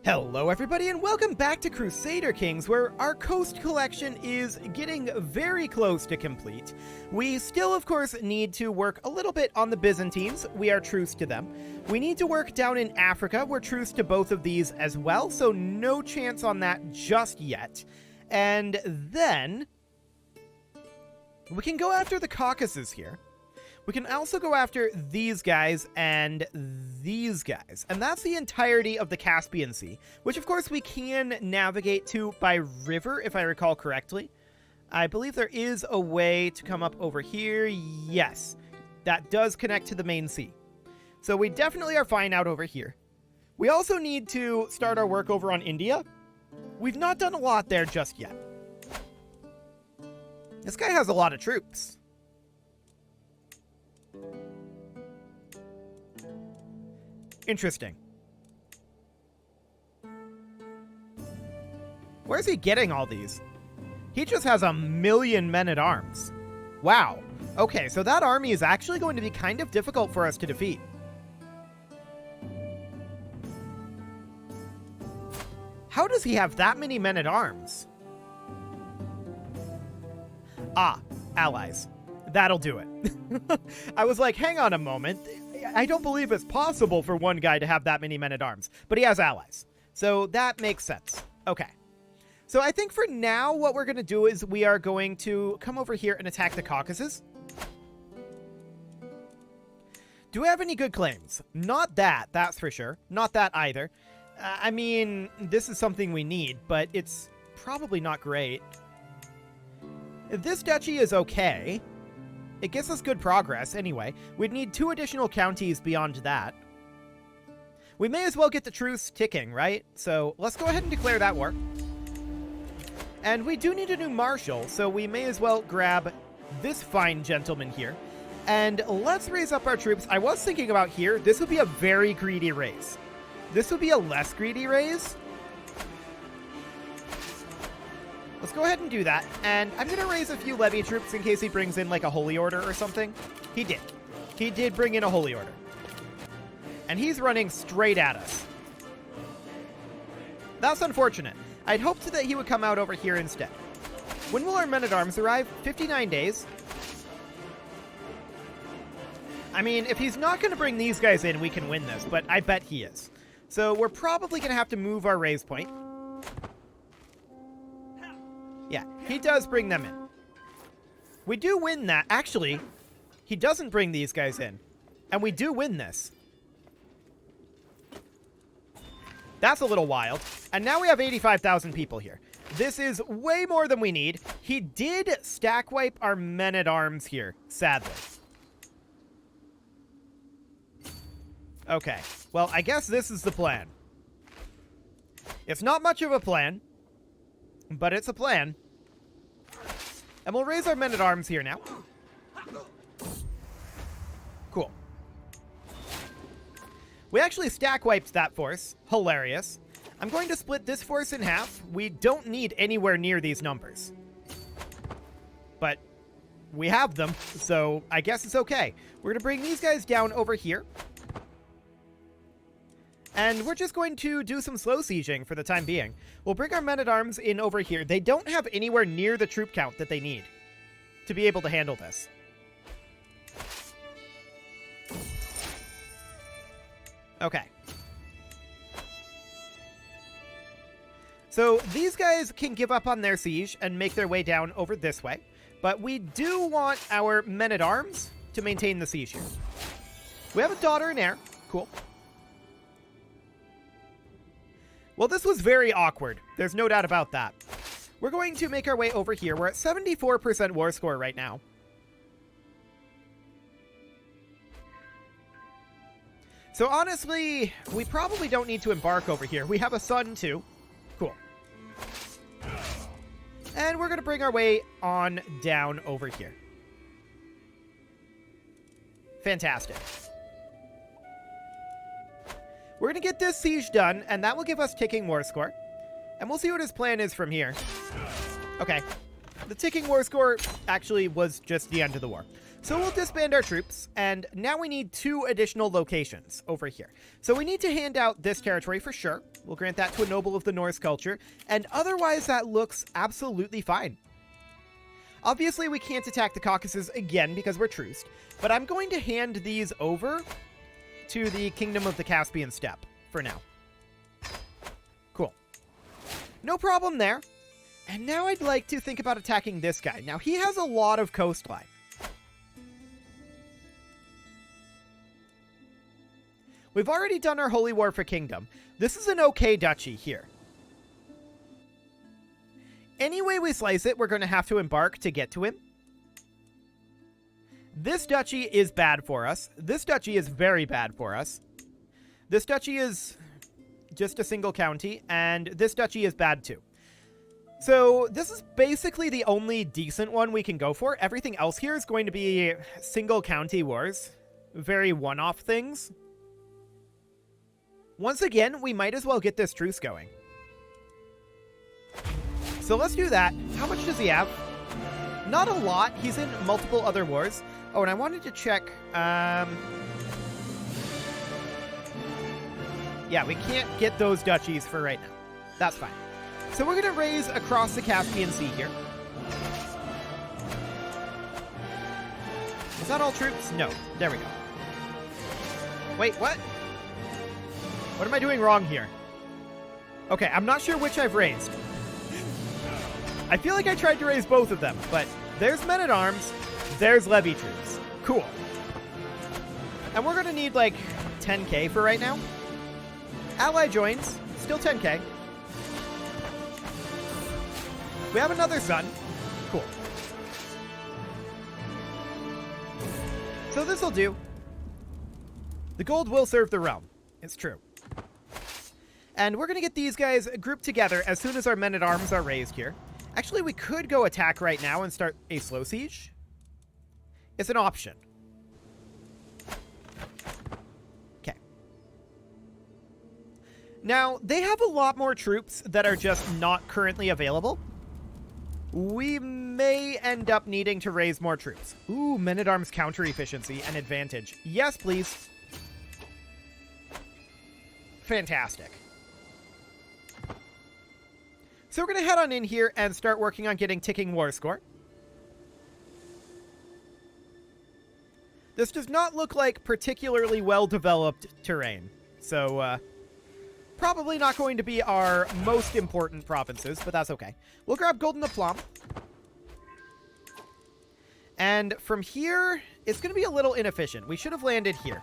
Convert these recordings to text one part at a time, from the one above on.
Hello everybody and welcome back to Crusader Kings, where our coast collection is getting very close to complete. We still of course need to work a little bit on the Byzantines. We are truce to them. We need to work down in Africa. We're truce to both of these as well, so no chance on that just yet. And then we can go after the Caucuses here. We can also go after these guys and these guys. And that's the entirety of the Caspian Sea, which of course we can navigate to by river, if I recall correctly. I believe there is a way to come up over here. Yes, that does connect to the main sea. So we definitely are fine out over here. We also need to start our work over on India. We've not done a lot there just yet. This guy has a lot of troops. Interesting. Where's he getting all these? He just has 1,000,000 men-at-arms. Wow. Okay, so that army is actually going to be kind of difficult for us to defeat. How does he have that many men-at-arms? Ah, allies. That'll do it. I was like, hang on a moment. I don't believe it's possible for one guy to have that many men-at-arms, but he has allies. So that makes sense. Okay. So I think for now, what we're going to do is we are going to come over here and attack the Caucasus. Do we have any good claims? Not that, that's for sure. Not that either. I mean, this is something we need, but it's probably not great. This duchy is okay. It gives us good progress, anyway. We'd need 2 additional counties beyond that. We may as well get the truce ticking, right? So let's go ahead and declare that war. And we do need a new marshal, so we may as well grab this fine gentleman here. And let's raise up our troops. I was thinking about here, this would be a very greedy raise. This would be a less greedy raise. Let's go ahead and do that, and I'm going to raise a few levy troops in case he brings in, like, a holy order or something. He did. He did bring in a holy order. And he's running straight at us. That's unfortunate. I'd hoped that he would come out over here instead. When will our men-at-arms arrive? 59 days. I mean, if he's not going to bring these guys in, we can win this, but I bet he is. So we're probably going to have to move our raise point. Yeah, he does bring them in. We do win that. Actually, he doesn't bring these guys in. And we do win this. That's a little wild. And now we have 85,000 people here. This is way more than we need. He did stack wipe our men-at-arms here, sadly. Okay, well, I guess this is the plan. It's not much of a plan, but it's a plan. And we'll raise our men-at-arms here now. Cool. We actually stack wiped that force. Hilarious. I'm going to split this force in half. We don't need anywhere near these numbers. But we have them, so I guess it's okay. We're going to bring these guys down over here. And we're just going to do some slow sieging for the time being. We'll bring our men-at-arms in over here. They don't have anywhere near the troop count that they need to be able to handle this. Okay. So these guys can give up on their siege and make their way down over this way. But we do want our men-at-arms to maintain the siege here. We have a daughter and heir. Cool. Well, this was very awkward. There's no doubt about that. We're going to make our way over here. We're at 74% war score right now. So honestly, we probably don't need to embark over here. We have a son too. Cool. And we're going to bring our way on down over here. Fantastic. We're going to get this siege done, and that will give us ticking war score. And we'll see what his plan is from here. Okay. The ticking war score actually was just the end of the war. So we'll disband our troops, and now we need 2 additional locations over here. So we need to hand out this territory for sure. We'll grant that to a noble of the Norse culture, and otherwise that looks absolutely fine. Obviously, we can't attack the Caucasus again because we're truced, but I'm going to hand these over to the Kingdom of the Caspian Steppe for now. Cool. No problem there. And now I'd like to think about attacking this guy. Now, he has a lot of coastline. We've already done our Holy War for Kingdom. This is an okay duchy here. Any way we slice it, we're going to have to embark to get to him. This duchy is bad for us. This duchy is very bad for us. This duchy is just a single county, and this duchy is bad too. So this is basically the only decent one we can go for. Everything else here is going to be single county wars. Very one-off things. Once again, we might as well get this truce going. So let's do that. How much does he have? Not a lot. He's in multiple other wars. Oh, and I wanted to check. Yeah, we can't get those duchies for right now. That's fine. So we're going to raise across the Caspian Sea here. Is that all troops? No. There we go. Wait, what? What am I doing wrong here? Okay, I'm not sure which I've raised. I feel like I tried to raise both of them, but there's men-at-arms, there's levy troops. Cool. And we're going to need, like, 10k for right now. Ally joins. Still 10k. We have another son. Cool. So this'll do. The gold will serve the realm. It's true. And we're going to get these guys grouped together as soon as our men-at-arms are raised here. Actually, we could go attack right now and start a slow siege. It's an option. Okay. Now, they have a lot more troops that are just not currently available. We may end up needing to raise more troops. Ooh, men-at-arms counter efficiency and advantage. Yes, please. Fantastic. So we're going to head on in here and start working on getting ticking war score. This does not look like particularly well-developed terrain. So, probably not going to be our most important provinces, but that's okay. We'll grab Golden Aplomb. And from here, it's going to be a little inefficient. We should have landed here.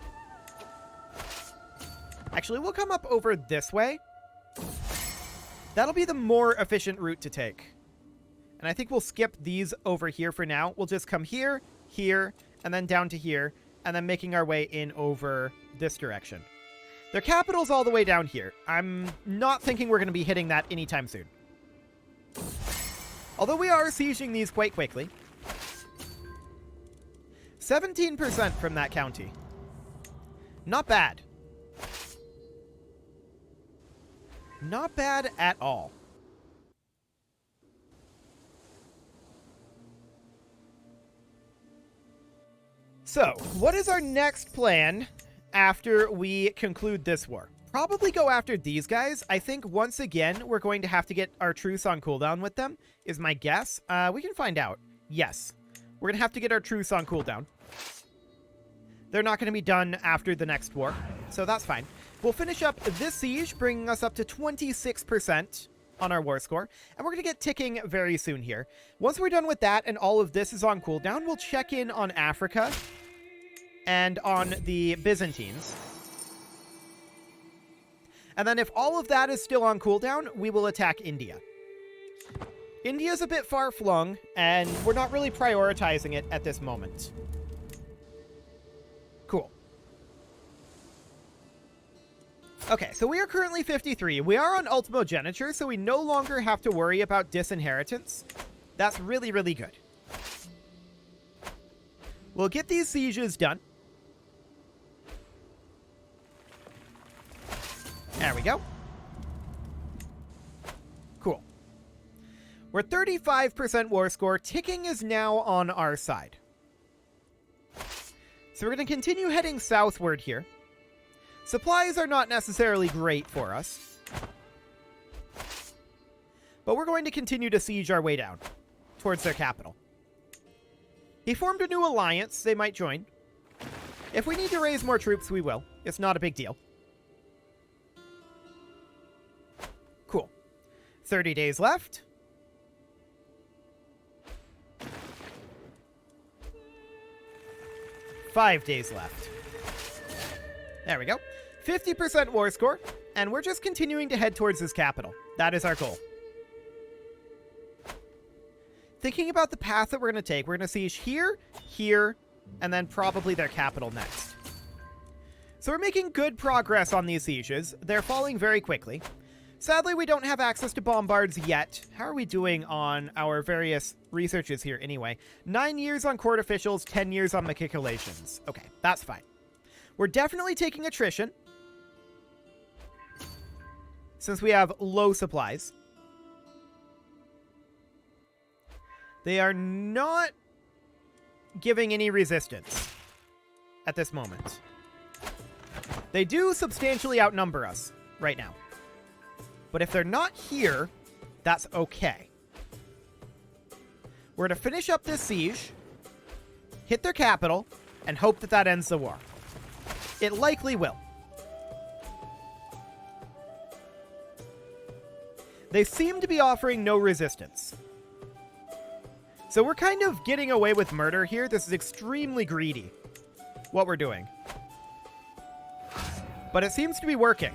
Actually, we'll come up over this way. That'll be the more efficient route to take. And I think we'll skip these over here for now. We'll just come here, here, and then down to here, and then making our way in over this direction. Their capital's all the way down here. I'm not thinking we're going to be hitting that anytime soon. Although we are sieging these quite quickly. 17% from that county. Not bad. Not bad at all. So, what is our next plan after we conclude this war? Probably go after these guys. I think once again, we're going to have to get our truce on cooldown with them, is my guess. We can find out. Yes. We're going to have to get our truce on cooldown. They're not going to be done after the next war, so that's fine. We'll finish up this siege, bringing us up to 26% on our war score, and we're going to get ticking very soon here. Once we're done with that and all of this is on cooldown, we'll check in on Africa and on the Byzantines. And then if all of that is still on cooldown, we will attack India. India's a bit far-flung, and we're not really prioritizing it at this moment. Cool. Okay, so we are currently 53. We are on ultimogeniture, so we no longer have to worry about disinheritance. That's really, really good. We'll get these sieges done. There we go. Cool. We're 35% war score. Ticking is now on our side. So we're going to continue heading southward here. Supplies are not necessarily great for us. But we're going to continue to siege our way down towards their capital. He formed a new alliance. They might join. If we need to raise more troops, we will. It's not a big deal. Cool. 30 days left. Five days left. There we go. 50% war score, and we're just continuing to head towards his capital. That is our goal. Thinking about the path that we're going to take, we're going to siege here, here, and then probably their capital next. So we're making good progress on these sieges. They're falling very quickly. Sadly, we don't have access to bombards yet. How are we doing on our various researches here anyway? 9 years on court officials, 10 years on matriculations. Okay, that's fine. We're definitely taking attrition, since we have low supplies. They are not giving any resistance at this moment. They do substantially outnumber us right now. But if they're not here, that's okay. We're going to finish up this siege, hit their capital, and hope that that ends the war. It likely will. They seem to be offering no resistance. So we're kind of getting away with murder here. This is extremely greedy, what we're doing. But it seems to be working.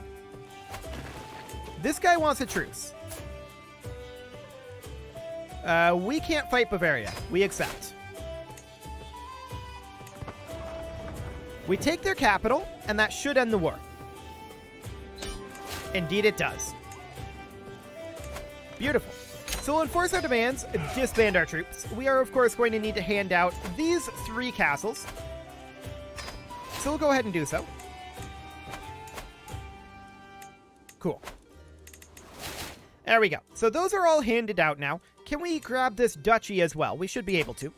This guy wants a truce. We can't fight Bavaria. We accept. We take their capital, and that should end the war. Indeed it does. Beautiful. So we'll enforce our demands, disband our troops. We are, of course, going to need to hand out these 3 castles. So we'll go ahead and do so. Cool. There we go. So those are all handed out now. Can we grab this duchy as well? We should be able to.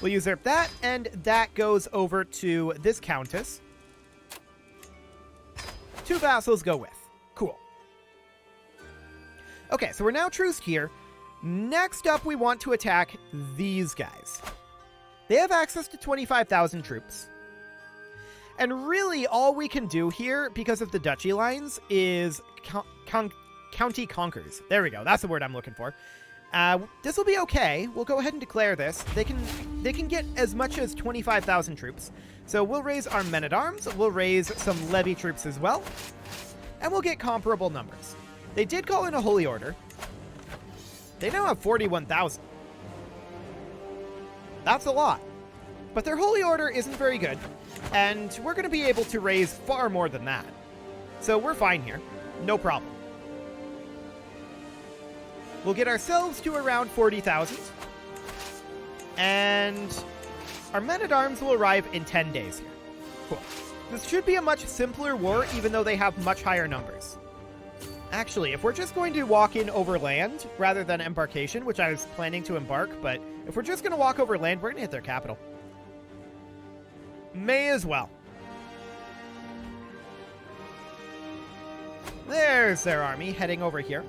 We'll usurp that, and that goes over to this countess. 2 vassals go with. Cool. Okay, so we're now truced here. Next up, we want to attack these guys. They have access to 25,000 troops. And really, all we can do here, because of the duchy lines, is county conquers. There we go. That's the word I'm looking for. This will be okay. We'll go ahead and declare this. They can get as much as 25,000 troops. So we'll raise our men-at-arms. We'll raise some levy troops as well. And we'll get comparable numbers. They did call in a holy order. They now have 41,000. That's a lot. But their holy order isn't very good. And we're going to be able to raise far more than that. So we're fine here. No problem. We'll get ourselves to around 40,000. And our men-at-arms will arrive in 10 days here. Cool. This should be a much simpler war, even though they have much higher numbers. Actually, if we're just going to walk in over land rather than embarkation, which I was planning to embark, but if we're just going to walk over land, we're going to hit their capital. May as well. There's their army heading over here.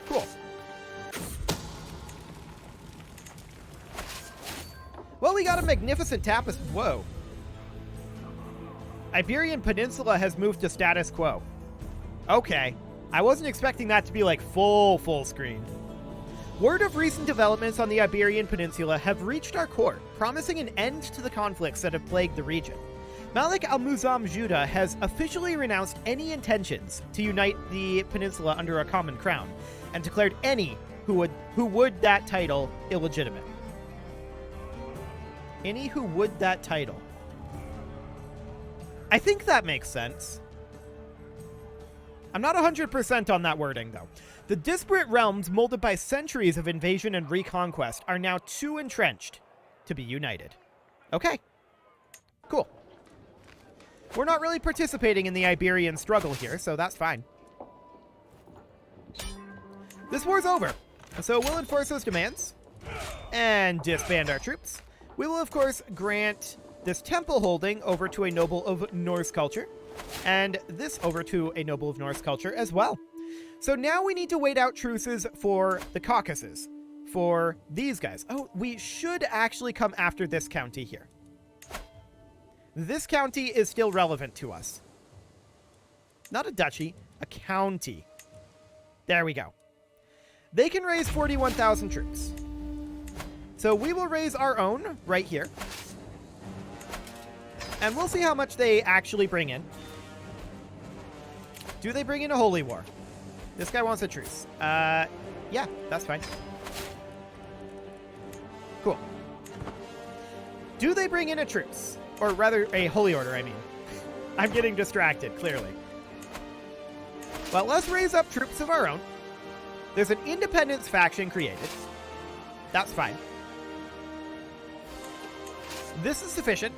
Cool. Well, we got a magnificent tapestry. Whoa. Iberian Peninsula has moved to status quo. Okay. I wasn't expecting that to be like full screen. Word of recent developments on the Iberian Peninsula have reached our court, promising an end to the conflicts that have plagued the region. Malik al-Muzam Judah has officially renounced any intentions to unite the peninsula under a common crown, and declared any who would that title illegitimate. Any who would that title. I think that makes sense. I'm not 100% on that wording, though. The disparate realms molded by centuries of invasion and reconquest are now too entrenched to be united. Okay. Cool. We're not really participating in the Iberian struggle here, so that's fine. This war's over, so we'll enforce those demands and disband our troops. We will, of course, grant this temple holding over to a noble of Norse culture, and this over to a noble of Norse culture as well. So now we need to wait out truces for the Caucuses, for these guys. Oh, we should actually come after this county here. This county is still relevant to us. Not a duchy, a county. There we go. They can raise 41,000 troops. So we will raise our own right here. And we'll see how much they actually bring in. Do they bring in a holy war? This guy wants a truce. Yeah, that's fine. Cool. Do they bring in a truce? Or rather, a holy order, I mean. I'm getting distracted, clearly. Well, let's raise up troops of our own. There's an independence faction created. That's fine. This is sufficient.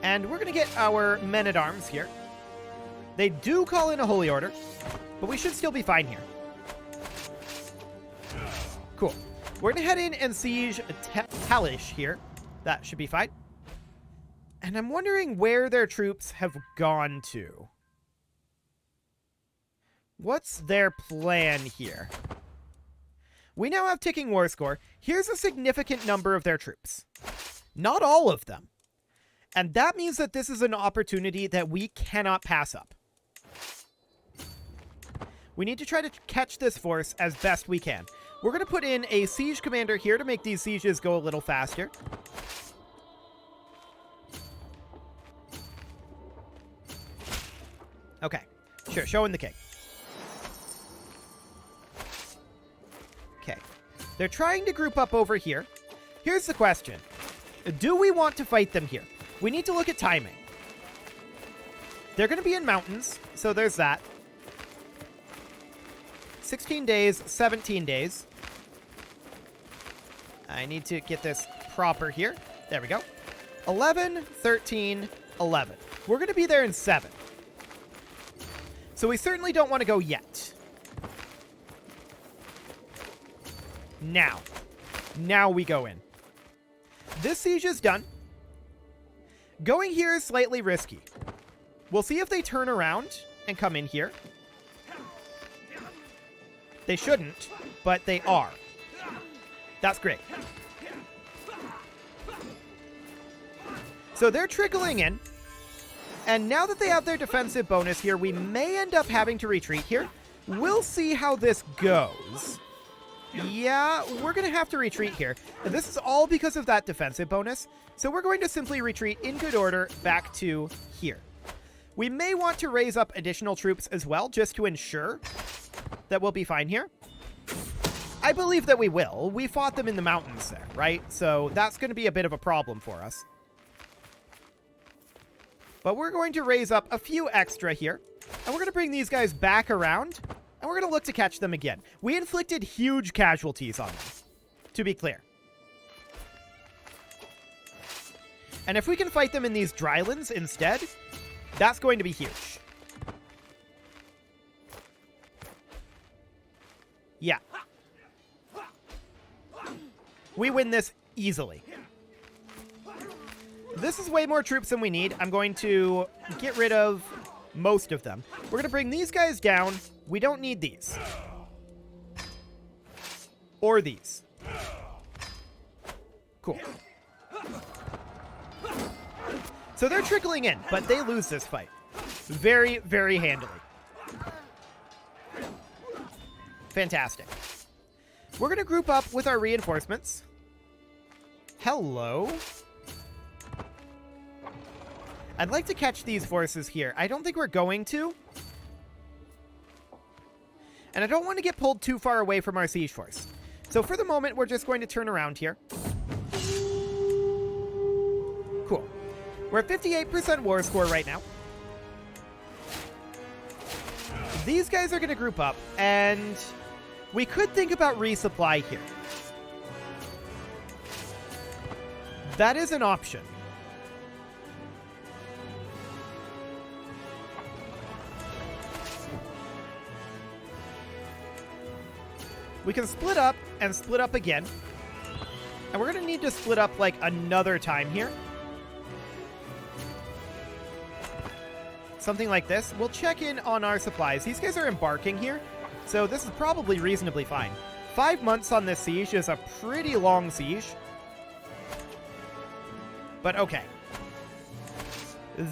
And we're going to get our men-at-arms here. They do call in a holy order, but we should still be fine here. Cool. We're going to head in and siege Talish here. That should be fine. And I'm wondering where their troops have gone to. What's their plan here? We now have ticking war score. Here's a significant number of their troops. Not all of them. And that means that this is an opportunity that we cannot pass up. We need to try to catch this force as best we can. We're going to put in a siege commander here to make these sieges go a little faster. Okay, sure, showing the king. Okay, they're trying to group up over here. Here's the question. Do we want to fight them here? We need to look at timing. They're going to be in mountains, so there's that. 16 days, 17 days. I need to get this proper here. There we go. 11, 13, 11. We're going to be there in 7. So we certainly don't want to go yet. Now. Now we go in. This siege is done. Going here is slightly risky. We'll see if they turn around and come in here. They shouldn't, but they are. That's great. So they're trickling in. And now that they have their defensive bonus here, we may end up having to retreat here. We'll see how this goes. Yeah, we're going to have to retreat here. And this is all because of that defensive bonus. So we're going to simply retreat in good order back to here. We may want to raise up additional troops as well, just to ensure that we'll be fine here. I believe that we will. We fought them in the mountains there, right? So that's going to be a bit of a problem for us. But we're going to raise up a few extra here. And we're going to bring these guys back around. And we're going to look to catch them again. We inflicted huge casualties on them, to be clear. And if we can fight them in these drylands instead, that's going to be huge. Yeah. We win this easily. This is way more troops than we need. I'm going to get rid of most of them. We're going to bring these guys down. We don't need these. Or these. Cool. So they're trickling in, but they lose this fight. Very, very handily. Fantastic. We're going to group up with our reinforcements. Hello. I'd like to catch these forces here. I don't think we're going to. And I don't want to get pulled too far away from our siege force. So for the moment, we're just going to turn around here. Cool. We're at 58% war score right now. These guys are going to group up, and we could think about resupply here. That is an option. We can split up and split up again. And we're going to need to split up, like, another time here. Something like this. We'll check in on our supplies. These guys are embarking here, so this is probably reasonably fine. 5 months on this siege is a pretty long siege. But okay.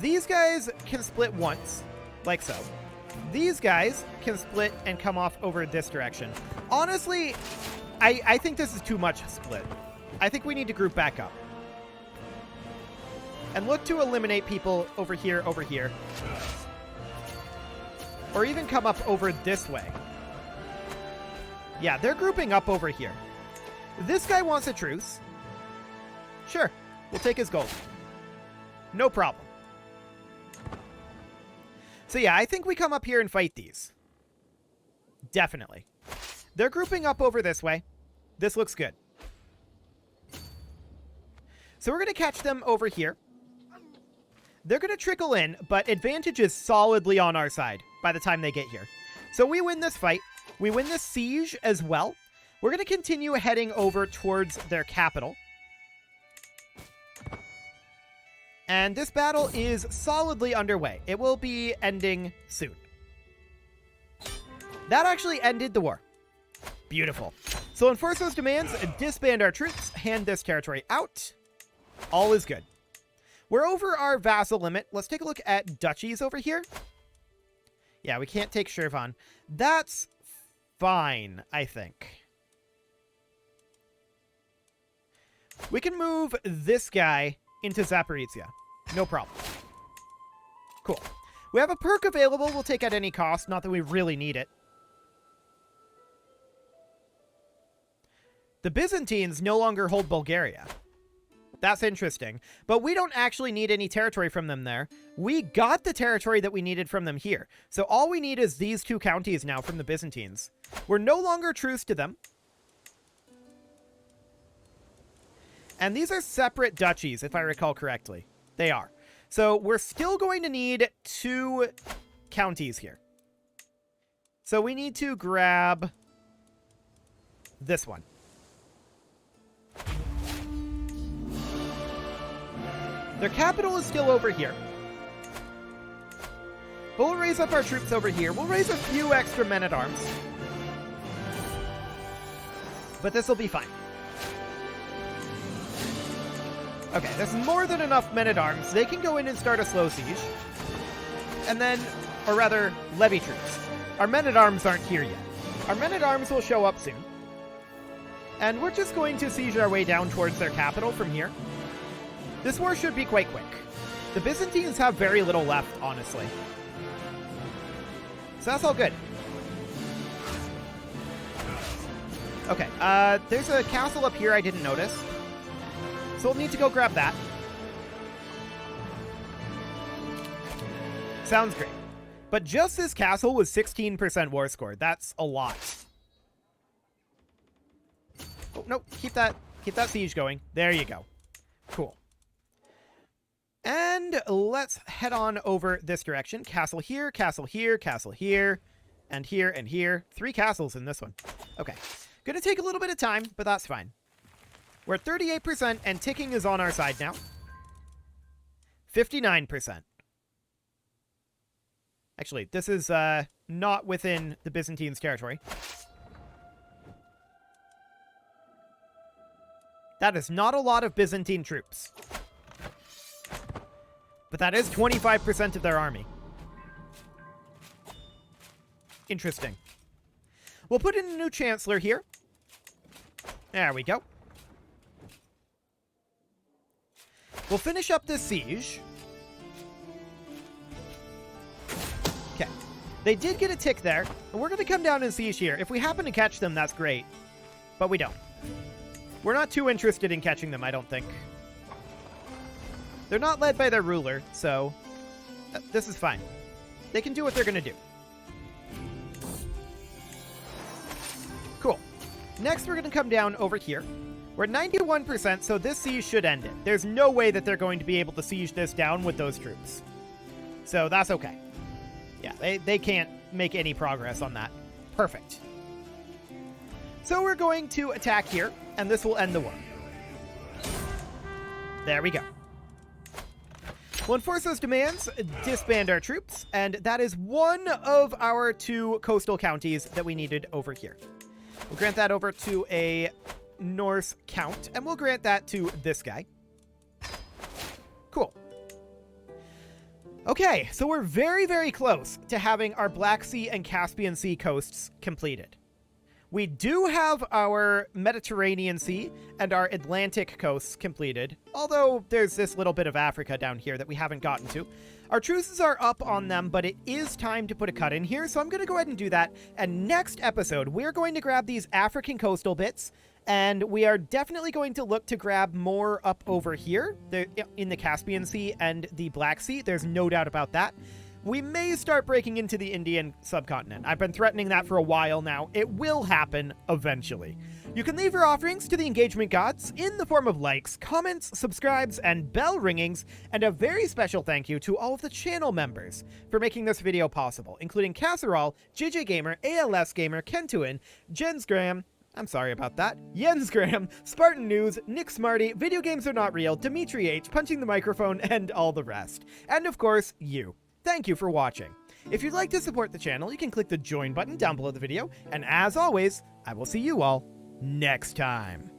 These guys can split once, like so. These guys can split and come off over this direction. Honestly, I think this is too much split. I think we need to group back up. And look to eliminate people over here, or even come up over this way. Yeah, they're grouping up over here. This guy wants a truce. Sure, we'll take his gold. No problem. So yeah, I think we come up here and fight these. Definitely. They're grouping up over this way. This looks good. So we're going to catch them over here. They're going to trickle in, but advantage is solidly on our side by the time they get here. So we win this fight. We win this siege as well. We're going to continue heading over towards their capital. And this battle is solidly underway. It will be ending soon. That actually ended the war. Beautiful. So enforce those demands, disband our troops, hand this territory out. All is good. We're over our vassal limit. Let's take a look at duchies over here. Yeah, we can't take Shirvan. That's fine, I think. We can move this guy into Zaporizhia. No problem. Cool. We have a perk available we'll take at any cost. Not that we really need it. The Byzantines no longer hold Bulgaria. That's interesting. But we don't actually need any territory from them there. We got the territory that we needed from them here. So all we need is these two counties now from the Byzantines. We're no longer truce to them. And these are separate duchies, if I recall correctly. They are. So we're still going to need 2 counties here. So we need to grab this one. Their capital is still over here. But we'll raise up our troops over here. We'll raise a few extra men-at-arms. But this will be fine. Okay, that's more than enough men-at-arms. They can go in and start a slow siege. And then, or rather, levy troops. Our men-at-arms aren't here yet. Our men-at-arms will show up soon. And we're just going to siege our way down towards their capital from here. This war should be quite quick. The Byzantines have very little left, honestly. So that's all good. Okay, there's a castle up here I didn't notice. So we'll need to go grab that. Sounds great. But just this castle was 16% war score. That's a lot. Oh, no, keep that siege going. There you go. Cool. And let's head on over this direction. Castle here, castle here, castle here, and here, and here. 3 castles in this one. Okay. Gonna take a little bit of time, but that's fine. We're at 38%, and ticking is on our side now. 59%. Actually, this is not within the Byzantines' territory. That is not a lot of Byzantine troops. But that is 25% of their army. Interesting. We'll put in a new chancellor here. There we go. We'll finish up this siege. Okay. They did get a tick there, and we're going to come down and siege here. If we happen to catch them, that's great. But we don't. We're not too interested in catching them, I don't think. They're not led by their ruler, so this is fine. They can do what they're going to do. Cool. Next, we're going to come down over here. We're at 91%, so this siege should end it. There's no way that they're going to be able to siege this down with those troops. So that's okay. Yeah, they can't make any progress on that. Perfect. So we're going to attack here, and this will end the war. There we go. We'll enforce those demands, disband our troops, and that is one of our 2 coastal counties that we needed over here. We'll grant that over to a Norse count, and we'll grant that to this guy. Cool. Okay, so we're very, very close to having our Black Sea and Caspian Sea coasts completed. We do have our Mediterranean Sea and our Atlantic coasts completed, although there's this little bit of Africa down here that we haven't gotten to. Our truces are up on them, but it is time to put a cut in here, so I'm going to go ahead and do that. And next episode, we're going to grab these African coastal bits, and we are definitely going to look to grab more up over here in the Caspian Sea and the Black Sea. There's no doubt about that. We may start breaking into the Indian subcontinent. I've been threatening that for a while now. It will happen eventually. You can leave your offerings to the engagement gods in the form of likes, comments, subscribes, and bell ringings, and a very special thank you to all of the channel members for making this video possible, including Casserole, JJ Gamer, ALS Gamer, Kentuin, Jensgram, I'm sorry about that, Jensgram, Spartan News, Nick Smarty, Video Games Are Not Real, Dimitri H, Punching the Microphone, and all the rest. And of course, you. Thank you for watching. If you'd like to support the channel, you can click the join button down below the video, and as always, I will see you all next time.